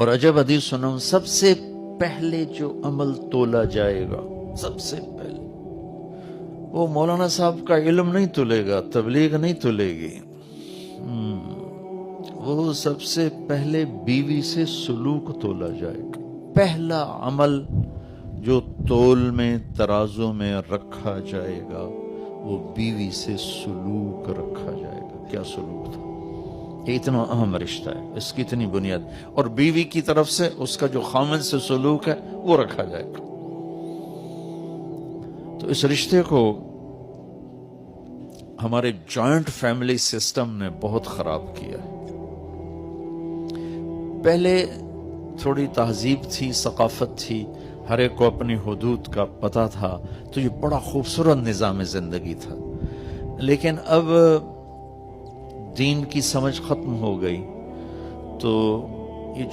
اور عجب حدیث سنوں، سب سے پہلے جو عمل تولا جائے گا، سب سے پہلے وہ مولانا صاحب کا علم نہیں تلے گا، تبلیغ نہیں تلے گی، وہ سب سے پہلے بیوی سے سلوک تولا جائے گا۔ پہلا عمل جو تول میں ترازو میں رکھا جائے گا وہ بیوی سے سلوک رکھا جائے گا۔ کیا سلوک تھا؟ یہ اتنا اہم رشتہ ہے، اس کی اتنی بنیاد، اور بیوی کی طرف سے اس کا جو خامن سے سلوک ہے وہ رکھا جائے گا۔ تو اس رشتے کو ہمارے جوائنٹ فیملی سسٹم نے بہت خراب کیا ہے۔ پہلے تھوڑی تہذیب تھی، ثقافت تھی، ہر ایک کو اپنی حدود کا پتہ تھا، تو یہ بڑا خوبصورت نظام زندگی تھا۔ لیکن اب دین کی سمجھ ختم ہو گئی، تو